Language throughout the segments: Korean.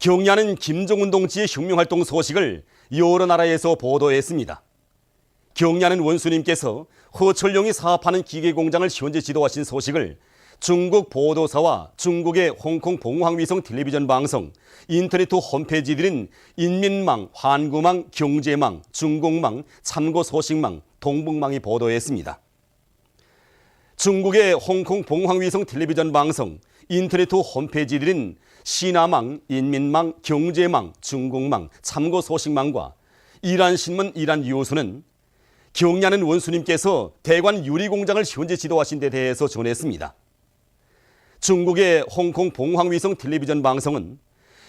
경야는 김정은 동지의 혁명활동 소식을 여러 나라에서 보도했습니다. 경야는 원수님께서 허철용이 사업하는 기계공장을 현재 지도하신 소식을 중국 보도사와 중국의 홍콩 봉황위성 텔레비전 방송, 인터넷 홈페이지들인 인민망, 환구망, 경제망, 중공망, 참고소식망, 동북망이 보도했습니다. 중국의 홍콩 봉황위성 텔레비전 방송, 인터넷 홈페이지들인 신화망, 인민망, 경제망, 중공망, 참고소식망과 이란신문, 이란뉴스는 경야는 원수님께서 대관 유리공장을 현재 지도하신 데 대해서 전했습니다. 중국의 홍콩 봉황위성 텔레비전 방송은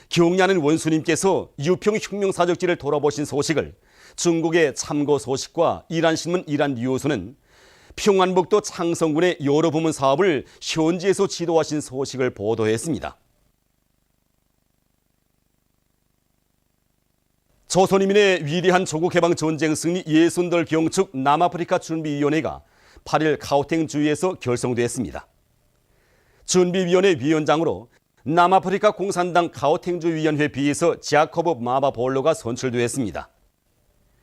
경야는 원수님께서 유평 혁명사적지를 돌아보신 소식을 중국의 참고소식과 이란신문, 이란뉴스는 평안북도 창성군의 여러 부문 사업을 현지에서 지도하신 소식을 보도했습니다. 조선인민의 위대한 조국해방 전쟁 승리 예순들 경축 남아프리카 준비위원회가 8일 가우탱 주에서 결성됐습니다. 준비위원회 위원장으로 남아프리카 공산당 가우탱주 위원회 비에서 자코브 마바볼로가 선출되었습니다.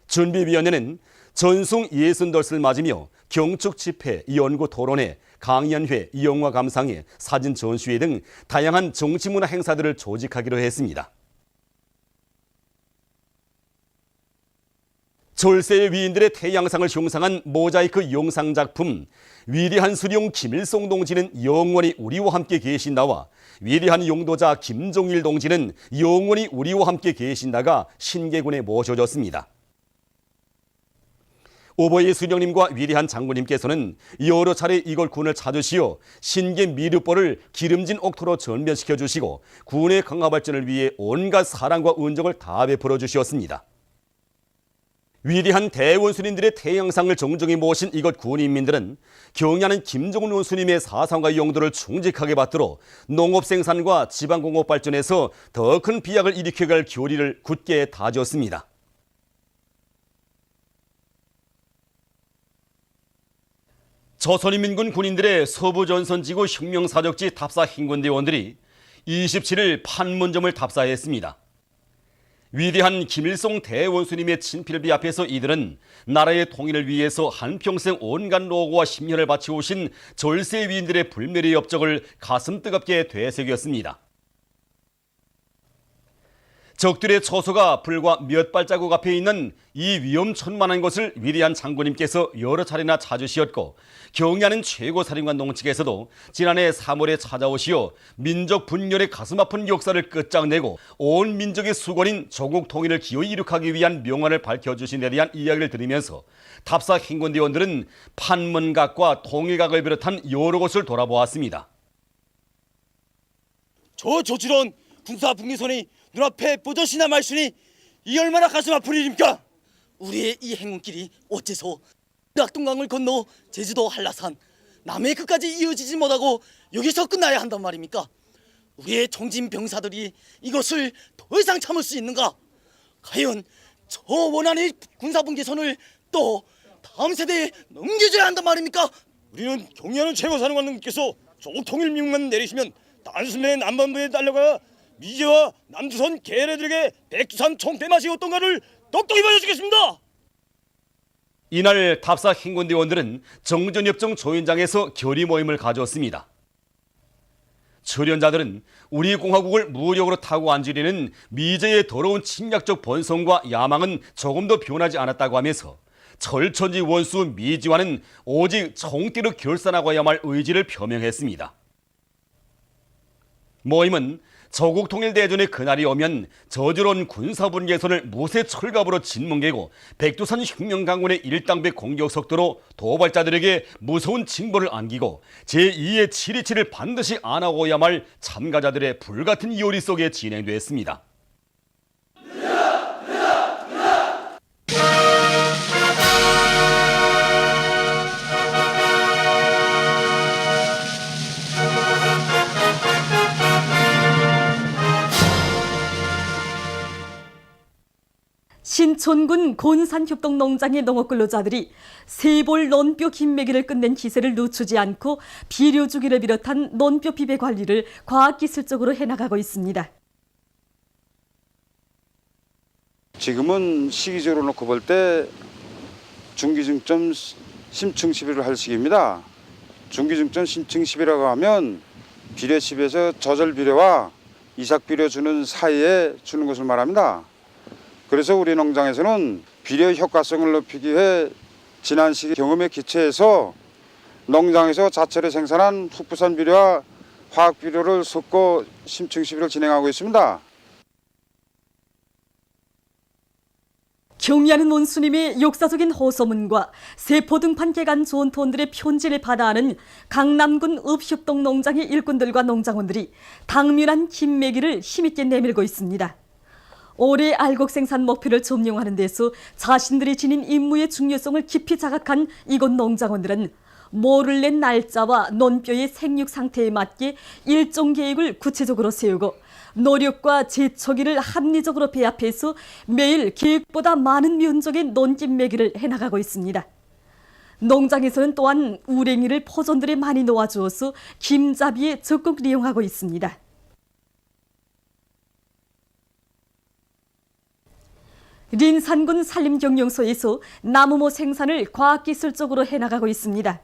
준비위원회는 전승 예순돌을 맞으며 경축 집회, 연구 토론회, 강연회, 영화 감상회, 사진 전시회 등 다양한 정치문화 행사들을 조직하기로 했습니다. 절세의 위인들의 태양상을 형상한 모자이크 영상작품 위대한 수령 김일성 동지는 영원히 우리와 함께 계신다와 위대한 용도자 김종일 동지는 영원히 우리와 함께 계신다가 신계군에 모셔졌습니다. 오버의 수령님과 위대한 장군님께서는 여러 차례 이걸 군을 찾으시어 신계 미륵보를 기름진 옥토로 전면시켜 주시고 군의 강화 발전을 위해 온갖 사랑과 은정을 다 베풀어 주셨습니다. 위대한 대원수님들의 태양상을 정정히 모신 이것 군인민들은 경야는 김정은 원수님의 사상과 용도를 충직하게 받들어 농업생산과 지방공업 발전에서 더 큰 비약을 일으켜갈 교리를 굳게 다졌습니다. 조선인민군 군인들의 서부전선지구 혁명사적지 답사 행군대원들이 27일 판문점을 답사했습니다. 위대한 김일성 대원수님의 친필비 앞에서 이들은 나라의 통일을 위해서 한평생 온갖 노고와 심혈을 바쳐오신 절세 위인들의 불멸의 업적을 가슴 뜨겁게 되새겼습니다. 적들의 처소가 불과 몇 발자국 앞에 있는 이 위험천만한 곳을 위대한 장군님께서 여러 차례나 찾으시었고 경야는 최고사령관 농측에서도 지난해 3월에 찾아오시어 민족 분열의 가슴 아픈 역사를 끝장내고 온 민족의 수건인 조국 통일을 기어이 이룩하기 위한 명언을 밝혀주신 데 대한 이야기를 들으면서 답사 행군대원들은 판문각과 통일각을 비롯한 여러 곳을 돌아보았습니다. 저 조치로운 군사 분기선이 눈앞에 뻗어시나 말수니 이 얼마나 가슴 아픈 일입니까? 우리의 이 행운길이 어째서 낙동강을 건너 제주도 한라산 남해 끝까지 이어지지 못하고 여기서 끝나야 한단 말입니까? 우리의 총진 병사들이 이것을 더 이상 참을 수 있는가? 과연 저 원한의 군사 분기선을 또 다음 세대에 넘겨줘야 한단 말입니까? 우리는 경야는 최고사령관님께서 조국 통일 명만 내리시면 단숨에 남반부에 달려가 미제와 남조선 계례들에게 백두산 총대 맛이 어떤가를 똑똑히 보여주겠습니다. 이날 답사 행군대원들은 정전협정 조연장에서 결의 모임을 가졌습니다. 출연자들은 우리 공화국을 무력으로 타고 앉으려는 미제의 더러운 침략적 번성과 야망은 조금도 변하지 않았다고 하면서 철천지 원수 미지와는 오직 총대로 결산하고야 말 의지를 표명했습니다. 모임은 조국 통일 대전의 그날이 오면 저주로운 군사분계선을 무쇠 철갑으로 짓뭉개고 백두산 혁명강군의 일당백 공격 속도로 도발자들에게 무서운 징벌을 안기고 제2의 7.27을 반드시 안하고야 말 참가자들의 불같은 요리 속에 진행됐습니다. 신촌군 곤산협동농장의 농업근로자들이 세볼 논뼈 김매기를 끝낸 기세를 늦추지 않고 비료 주기를 비롯한 논뼈 비배 관리를 과학기술적으로 해나가고 있습니다. 지금은 시기적으로 놓고 볼 때 중기중점 심층 시비를 할 시기입니다. 중기중점 심층 시비라고 하면 비료 시비에서 저절 비료와 이삭 비료 주는 사이에 주는 것을 말합니다. 그래서 우리 농장에서는 비료 효과성을 높이기 위해 지난 시기 경험에 기초해서 농장에서 자체로 생산한 흑부산 비료와 화학 비료를 섞고 심층 시비를 진행하고 있습니다. 경의하는 원수님의 역사적인 호소문과 세포등판 개간 좋은 톤들의 편지를 받아하는 강남군 읍협동 농장의 일꾼들과 농장원들이 당면한 김매기를 힘있게 내밀고 있습니다. 올해 알곡 생산 목표를 점령하는 데서 자신들이 지닌 임무의 중요성을 깊이 자각한 이곳 농장원들은 모를 낸 날짜와 논뼈의 생육 상태에 맞게 일정 계획을 구체적으로 세우고 노력과 재초기를 합리적으로 배합해서 매일 계획보다 많은 면적의 논김매기를 해나가고 있습니다. 농장에서는 또한 우랭이를 포존들에 많이 놓아주어서 김잡이에 적극 이용하고 있습니다. 린산군 산림경영소에서 나무모 생산을 과학기술적으로 해나가고 있습니다.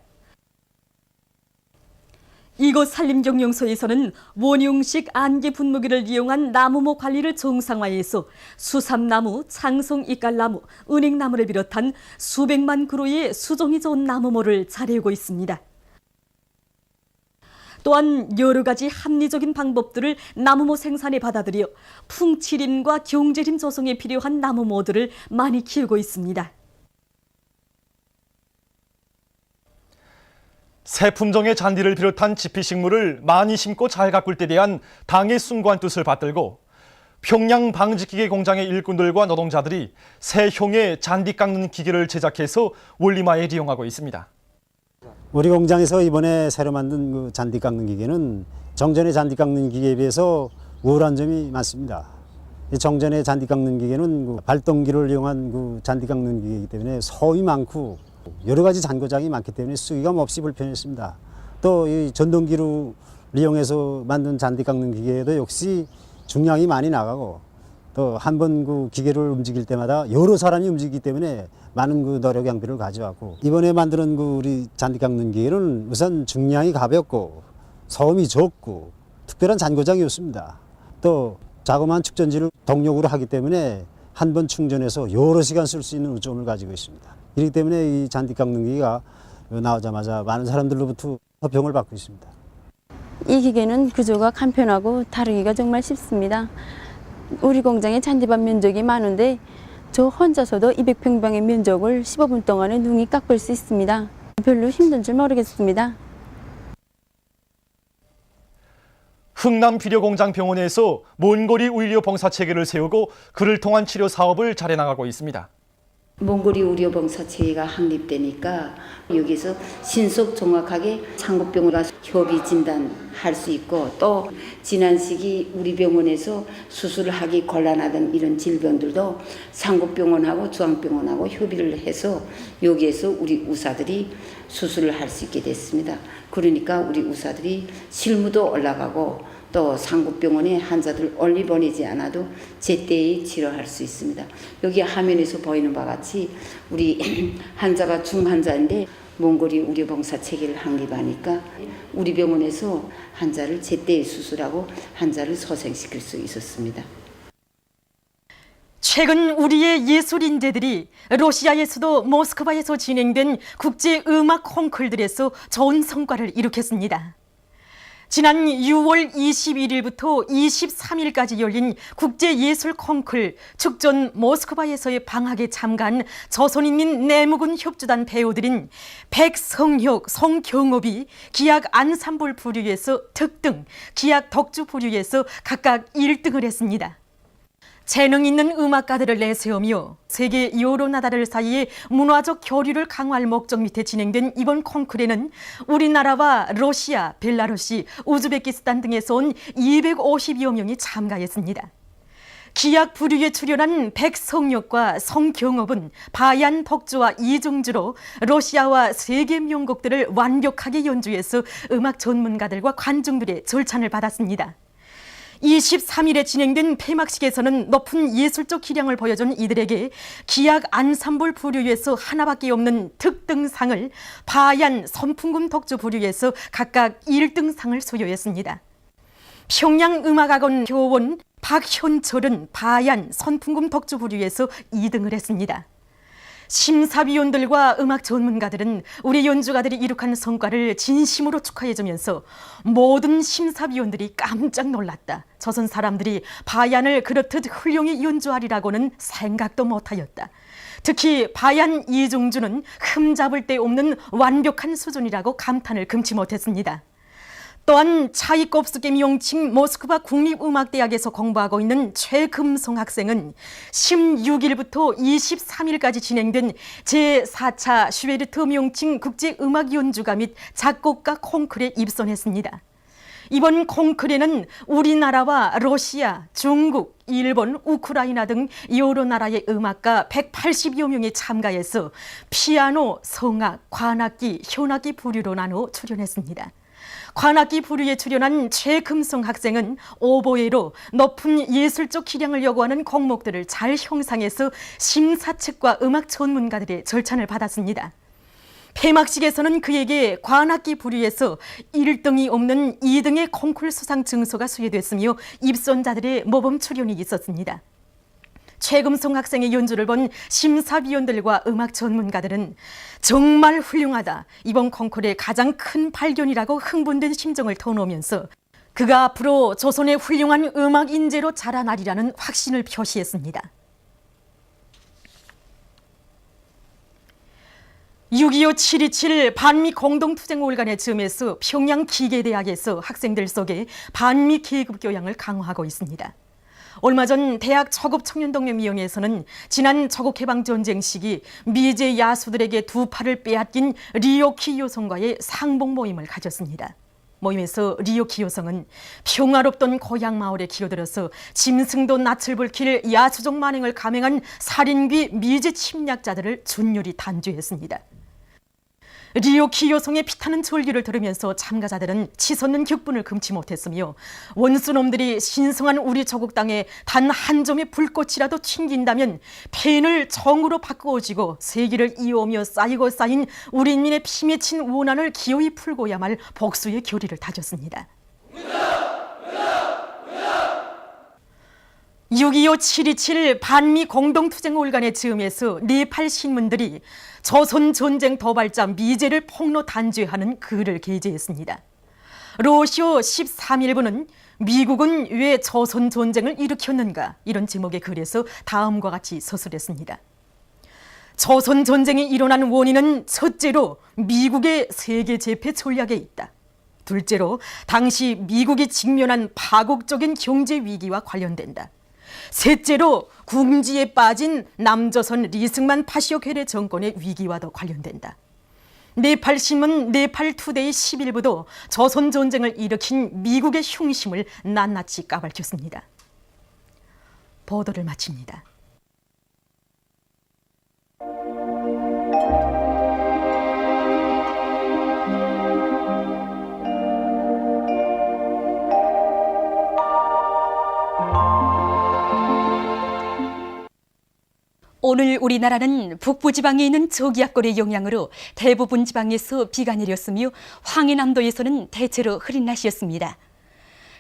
이곳 산림경영소에서는 원용식 안개 분무기를 이용한 나무모 관리를 정상화해서 수삼나무, 창송 이깔나무, 은행나무를 비롯한 수백만 그루의 수종이 좋은 나무모를 자래우고 있습니다. 또한 여러 가지 합리적인 방법들을 나무모 생산에 받아들여 풍치림과 경제림 조성에 필요한 나무모들을 많이 키우고 있습니다. 새 품종의 잔디를 비롯한 지피식물을 많이 심고 잘 가꿀 때 대한 당의 숭고한 뜻을 받들고 평양 방직기계 공장의 일꾼들과 노동자들이 새 형의 잔디 깎는 기계를 제작해서 원리마에 이용하고 있습니다. 우리 공장에서 이번에 새로 만든 그 잔디 깎는 기계는 정전의 잔디 깎는 기계에 비해서 우월한 점이 많습니다. 정전의 잔디 깎는 기계는 그 발동기를 이용한 그 잔디 깎는 기계이기 때문에 소음이 많고 여러 가지 잔고장이 많기 때문에 쓰기가 몹시 불편했습니다. 또 이 전동기로 이용해서 만든 잔디 깎는 기계도 역시 중량이 많이 나가고 또 한 번 그 기계를 움직일 때마다 여러 사람이 움직이기 때문에 많은 그 노력 양비를 가져왔고 이번에 만드는 그 우리 잔디 깎는 기계는 우선 중량이 가볍고 소음이 적고 특별한 잔고장이 없습니다. 또 자그마한 축전지를 동력으로 하기 때문에 한 번 충전해서 여러 시간 쓸 수 있는 우점을 가지고 있습니다. 그렇기 때문에 이 잔디 깎는 기계가 나오자마자 많은 사람들로부터 호평을 받고 있습니다. 이 기계는 구조가 간편하고 다루기가 정말 쉽습니다. 우리 공장에 잔디밭 면적이 많은데 저 혼자서도 200평방의 면적을 15분 동안에 능히 깎을 수 있습니다. 별로 힘든 줄 모르겠습니다. 흥남 비료공장병원에서 몬고리 의료 봉사 체계를 세우고 그를 통한 치료 사업을 잘 해나가고 있습니다. 몽골이 의료봉사체계가 확립되니까 여기서 신속 정확하게 상급병원과 협의 진단할 수 있고 또 지난 시기 우리 병원에서 수술을 하기 곤란하던 이런 질병들도 상급병원하고 중앙병원하고 협의를 해서 여기에서 우리 의사들이 수술을 할 수 있게 됐습니다. 그러니까 우리 의사들이 실무도 올라가고 또 상급병원에 환자들 얼리 보내지 않아도 제때에 치료할 수 있습니다. 여기 화면에서 보이는 바와 같이 우리 환자가 중환자인데 몽골이 의료봉사 체계를 확립하니까 우리 병원에서 환자를 제때에 수술하고 환자를 소생시킬 수 있었습니다. 최근 우리의 예술인재들이 러시아의 수도 모스크바에서 진행된 국제음악 콩쿨들에서 좋은 성과를 이룩했습니다. 지난 6월 21일부터 23일까지 열린 국제예술 콩쿨 축전 모스크바에서의 방학에 참가한 조선인민 내무군 협조단 배우들인 백성혁, 송경업이 기악 안산볼 부류에서 특등, 기악 덕주 부류에서 각각 1등을 했습니다. 재능 있는 음악가들을 내세우며 세계 여러 나라들 사이에 문화적 교류를 강화할 목적 밑에 진행된 이번 콩쿨에는 우리나라와 러시아, 벨라루시, 우즈베키스탄 등에서 온 250여 명이 참가했습니다. 기악 부류에 출연한 백성혁과 송경업은 바얀 덕주와 이중주로 러시아와 세계 명곡들을 완벽하게 연주해서 음악 전문가들과 관중들의 절찬을 받았습니다. 23일에 진행된 폐막식에서는 높은 예술적 기량을 보여준 이들에게 기악 안산볼 부류에서 하나밖에 없는 특등상을, 바얀 선풍금 독주 부류에서 각각 1등상을 수여했습니다. 평양음악학원 교원 박현철은 바얀 선풍금 독주 부류에서 2등을 했습니다. 심사위원들과 음악 전문가들은 우리 연주가들이 이룩한 성과를 진심으로 축하해주면서 모든 심사위원들이 깜짝 놀랐다. 조선 사람들이 바얀을 그렇듯 훌륭히 연주하리라고는 생각도 못하였다. 특히 바얀 이중주는 흠잡을 데 없는 완벽한 수준이라고 감탄을 금치 못했습니다. 또한 차이콥스키 명칭 모스크바 국립음악대학에서 공부하고 있는 최금성 학생은 16일부터 23일까지 진행된 제4차 슈베르트 명칭 국제음악연주가 및 작곡가 콩쿠르에 입선했습니다. 이번 콩쿠르에는 우리나라와 러시아, 중국, 일본, 우크라이나 등 여러 나라의 음악가 180여 명이 참가해서 피아노, 성악, 관악기, 현악기 부류로 나누어 출연했습니다. 관악기 부류에 출연한 최금성 학생은 오보에로 높은 예술적 기량을 요구하는 곡목들을 잘 형상해서 심사 측과 음악 전문가들의 절찬을 받았습니다. 폐막식에서는 그에게 관악기 부류에서 1등이 없는 2등의 콩쿠르 수상 증서가 수여됐으며 입선자들의 모범 출연이 있었습니다. 최금성 학생의 연주를 본 심사위원들과 음악 전문가들은 정말 훌륭하다. 이번 콩쿠르의 가장 큰 발견이라고 흥분된 심정을 터놓으면서 그가 앞으로 조선의 훌륭한 음악 인재로 자라나리라는 확신을 표시했습니다. 6.25 7.27 반미 공동투쟁올간의 즈음에서 평양기계대학에서 학생들 속에 반미 계급교양을 강화하고 있습니다. 얼마 전 대학 초급청년동맹위원회에서는 지난 조국해방전쟁 시기 미제 야수들에게 두 팔을 빼앗긴 리오키 요성과의 상봉 모임을 가졌습니다. 모임에서 리오키 요성은 평화롭던 고향 마을에 기어들어서 짐승도 낯을 불킬 야수적 만행을 감행한 살인귀 미제 침략자들을 준율이 단죄했습니다. 리오키 요성의 피타는 절규를 들으면서 참가자들은 치솟는 격분을 금치 못했으며 원수놈들이 신성한 우리 조국 땅에 단 한 점의 불꽃이라도 튕긴다면 폐인을 정으로 바꾸어지고 세기를 이어오며 쌓이고 쌓인 우리 인민의 피 맺힌 원한을 기어이 풀고야 말 복수의 결의를 다졌습니다. 6.25 7.27 반미 공동투쟁올간의 즈음에서 네팔 신문들이 조선 전쟁 도발자 미제를 폭로 단죄하는 글을 게재했습니다. 로쇼 13일부는 미국은 왜 조선 전쟁을 일으켰는가 이런 제목의 글에서 다음과 같이 서술했습니다. 조선 전쟁이 일어난 원인은 첫째로 미국의 세계 제패 전략에 있다. 둘째로 당시 미국이 직면한 파국적인 경제 위기와 관련된다. 셋째로 궁지에 빠진 남조선 리승만 파시오케레 정권의 위기와도 관련된다. 네팔 신문 네팔투데이 10일부도 조선 전쟁을 일으킨 미국의 흉심을 낱낱이 까발쳤습니다. 보도를 마칩니다. 오늘 우리나라는 북부지방에 있는 저기압골의 영향으로 대부분 지방에서 비가 내렸으며 황해남도에서는 대체로 흐린 날씨였습니다.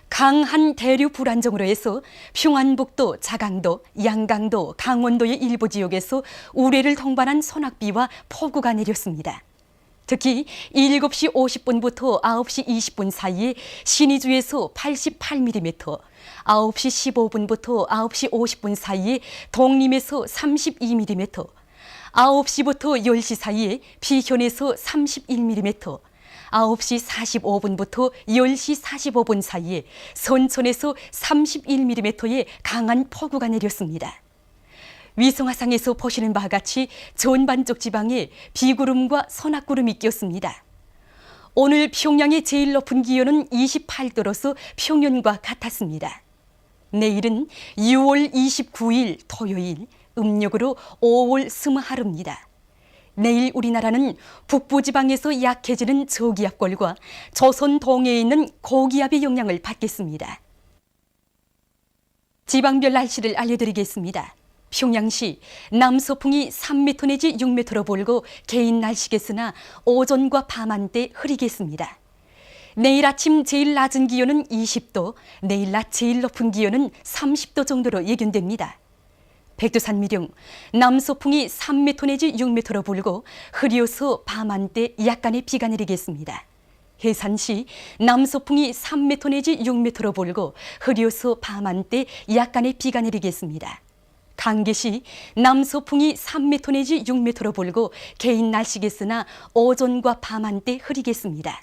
강한 대류 불안정으로 해서 평안북도, 자강도, 양강도, 강원도의 일부 지역에서 우레를 동반한 소낙비와 폭우가 내렸습니다. 특히 7시 50분부터 9시 20분 사이에 신의주에서 88mm, 9시 15분부터 9시 50분 사이에 동림에서 32mm, 9시부터 10시 사이에 비현에서 31mm, 9시 45분부터 10시 45분 사이에 선천에서 31mm의 강한 폭우가 내렸습니다. 위성화상에서 보시는 바와 같이 전반적 지방에 비구름과 소낙구름이 꼈습니다. 오늘 평양의 제일 높은 기온은 28도로서 평년과 같았습니다. 내일은 6월 29일 토요일, 음력으로 5월 스무하루입니다. 내일 우리나라는 북부지방에서 약해지는 저기압골과 조선 동해에 있는 고기압의 영향을 받겠습니다. 지방별 날씨를 알려드리겠습니다. 평양시 남서풍이 3m 내지 6m로 불고 개인 날씨겠으나 오전과 밤 한때 흐리겠습니다. 내일 아침 제일 낮은 기온은 20도, 내일 낮 제일 높은 기온은 30도 정도로 예견됩니다. 백두산 미령 남서풍이 3m 내지 6m로 불고 흐려서 밤 한때 약간의 비가 내리겠습니다. 해산시 남서풍이 3m 내지 6m로 불고 흐려서 밤 한때 약간의 비가 내리겠습니다. 강계시 남서풍이 3m 내지 6m로 불고 개인 날씨겠으나 오전과 밤 한때 흐리겠습니다.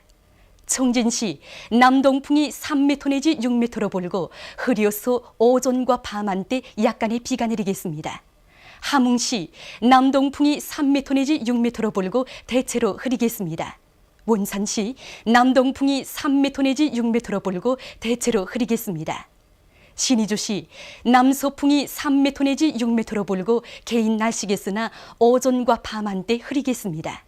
청진시 남동풍이 3m 내지 6m로 불고 흐려서 오전과 밤 한때 약간의 비가 내리겠습니다. 함흥시 남동풍이 3m 내지 6m로 불고 대체로 흐리겠습니다. 원산시 남동풍이 3m 내지 6m로 불고 대체로 흐리겠습니다. 신의주시 남서풍이 3m 내지 6m로 불고 개인 날씨겠으나 오전과 밤 한때 흐리겠습니다.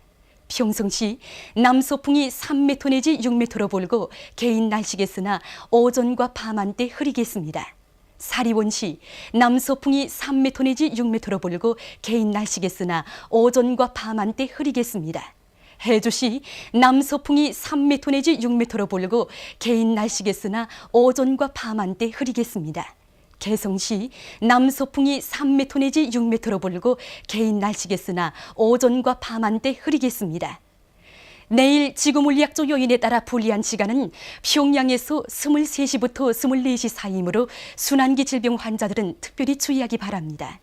평성시 남서풍이 3m 내지 6m로 불고 개인 날씨겠으나 오전과 밤 한때 흐리겠습니다. 사리원시 남서풍이 3m 내지 6m로 불고 개인 날씨겠으나 오전과 밤 한때 흐리겠습니다. 해주시 남서풍이 3m 내지 6m로 불고 개인 날씨겠으나 오전과 밤 한때 흐리겠습니다. 개성시 남서풍이 3m 내지 6m로 불고 개인 날씨겠으나 오전과 밤 한때 흐리겠습니다. 내일 지구물리학적 요인에 따라 불리한 시간은 평양에서 23시부터 24시 사이이므로 순환기 질병 환자들은 특별히 주의하기 바랍니다.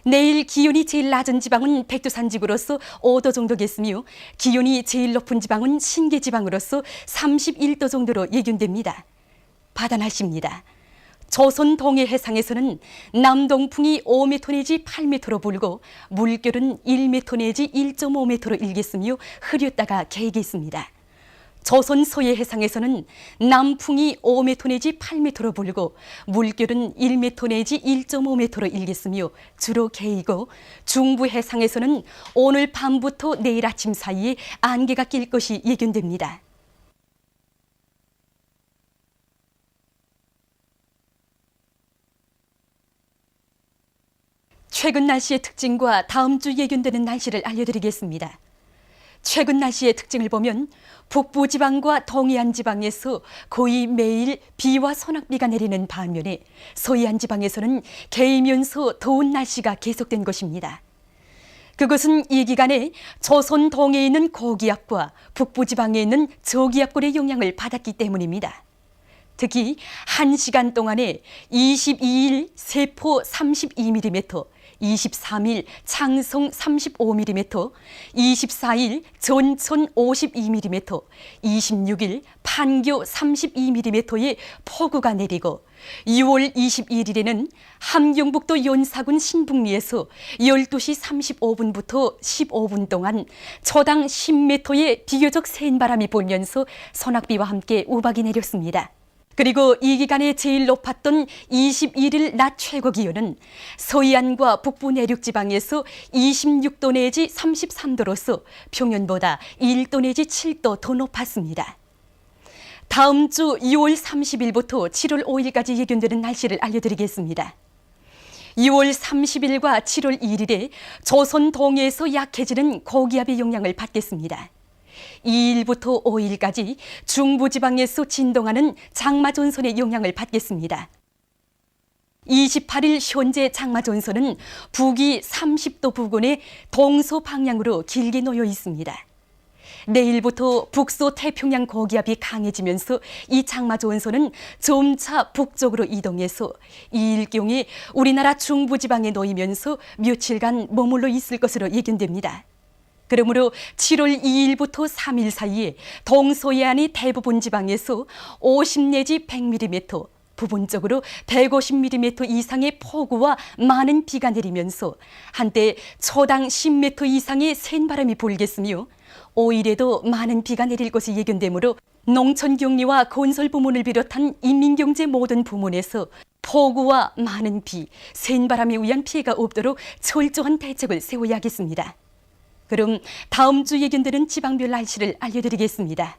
내일 기온이 제일 낮은 지방은 백두산 지구로서 5도 정도겠으며 기온이 제일 높은 지방은 신계 지방으로서 31도 정도로 예견됩니다. 바다 날씨입니다. 조선 동해 해상에서는 남동풍이 5m 내지 8m로 불고 물결은 1m 내지 1.5m로 일겠으며 흐렸다가 개겠습니다. 조선 서해 해상에서는 남풍이 5m 내지 8m로 불고 물결은 1m 내지 1.5m로 일겠으며 주로 개이고 중부 해상에서는 오늘 밤부터 내일 아침 사이에 안개가 낄 것이 예견됩니다. 최근 날씨의 특징과 다음 주 예견되는 날씨를 알려드리겠습니다. 최근 날씨의 특징을 보면 북부지방과 동해안 지방에서 거의 매일 비와 소낙비가 내리는 반면에 서해안 지방에서는 개이면서 더운 날씨가 계속된 것입니다. 그것은 이 기간에 조선 동해에 있는 고기압과 북부지방에 있는 저기압골의 영향을 받았기 때문입니다. 특히 1시간 동안에 22일 세포 32mm, 23일 창성 35mm, 24일 전천 52mm, 26일 판교 32mm의 폭우가 내리고 6월 21일에는 함경북도 연사군 신북리에서 12시 35분부터 15분 동안 초당 10m의 비교적 센 바람이 불면서 소낙비와 함께 우박이 내렸습니다. 그리고 이 기간에 제일 높았던 21일 낮 최고 기온은 서해안과 북부 내륙 지방에서 26도 내지 33도로서 평년보다 1도 내지 7도 더 높았습니다. 다음 주 6월 30일부터 7월 5일까지 예견되는 날씨를 알려드리겠습니다. 6월 30일과 7월 1일에 조선 동해에서 약해지는 고기압의 영향을 받겠습니다. 2일부터 5일까지 중부지방에서 진동하는 장마전선의 영향을 받겠습니다. 28일 현재 장마전선은 북위 30도 부근의 동서 방향으로 길게 놓여 있습니다. 내일부터 북서 태평양 고기압이 강해지면서 이 장마전선은 점차 북쪽으로 이동해서 2일경에 우리나라 중부지방에 놓이면서 며칠간 머물러 있을 것으로 예견됩니다. 그러므로 7월 2일부터 3일 사이에 동서해안의 대부분 지방에서 50 내지 100mm, 부분적으로 150mm 이상의 폭우와 많은 비가 내리면서 한때 초당 10m 이상의 센 바람이 불겠으며 5일에도 많은 비가 내릴 것이 예견되므로 농촌경리와 건설부문을 비롯한 인민경제 모든 부문에서 폭우와 많은 비, 센 바람에 의한 피해가 없도록 철저한 대책을 세워야겠습니다. 그럼 다음 주 예견되는 지방별 날씨를 알려드리겠습니다.